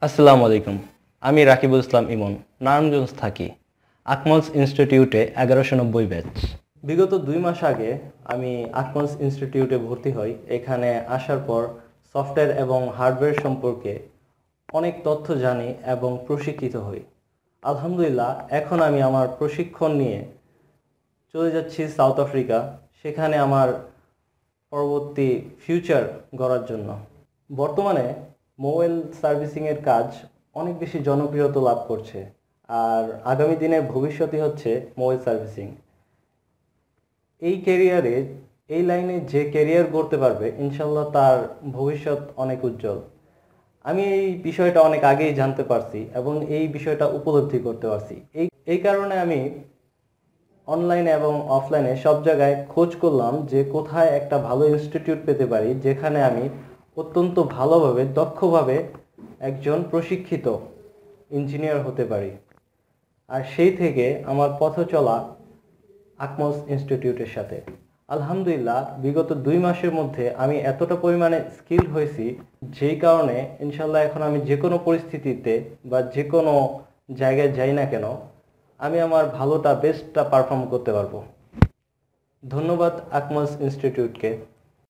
আসসালামু আলাইকুম। আমি রাকিবুল ইসলাম ইমন, নারায়ণগঞ্জ থাকি। আকমালস ইনস্টিটিউটে 1190 ব্যাচ। বিগত 2 মাস আগে আমি আকমালস ইনস্টিটিউটে ভর্তি হই। এখানে আসার পর সফটওয়্যার এবং হার্ডওয়্যার সম্পর্কে অনেক তথ্য জানি এবং প্রশিক্ষিত হই। আলহামদুলিল্লাহ, এখন আমি আমার প্রশিক্ষণ নিয়ে চলে যাচ্ছি সাউথ আফ্রিকা, সেখানে আমার পরবর্তী ফিউচার গড়ার জন্য। বর্তমানে মোবাইল সার্ভিসিংয়ের কাজ অনেক বেশি জনপ্রিয়তা লাভ করছে, আর আগামী দিনের ভবিষ্যৎই হচ্ছে মোবাইল সার্ভিসিং। এই ক্যারিয়ারে, এই লাইনে যে ক্যারিয়ার গড়তে পারবে, ইনশাল্লাহ তার ভবিষ্যৎ অনেক উজ্জ্বল। আমি এই বিষয়টা অনেক আগেই জানতে পারছি এবং এই বিষয়টা উপলব্ধি করতে পারছি। এই কারণে আমি অনলাইনে এবং অফলাইনে সব জায়গায় খোঁজ করলাম যে কোথায় একটা ভালো ইনস্টিটিউট পেতে পারি, যেখানে আমি অত্যন্ত ভালোভাবে, দক্ষভাবে একজন প্রশিক্ষিত ইঞ্জিনিয়ার হতে পারি। আর সেই থেকে আমার পথ চলা আকমালস ইনস্টিটিউটের সাথে। আলহামদুলিল্লাহ, বিগত 2 মাসের মধ্যে আমি এতটা পরিমাণে স্কিল হয়েছি, যেই কারণে ইনশাল্লাহ এখন আমি যে কোনো পরিস্থিতিতে বা যে কোনো জায়গায় যাই না কেন, আমি আমার ভালোটা, বেস্টটা পারফর্ম করতে পারবো। ধন্যবাদ আকমালস ইনস্টিটিউটকে।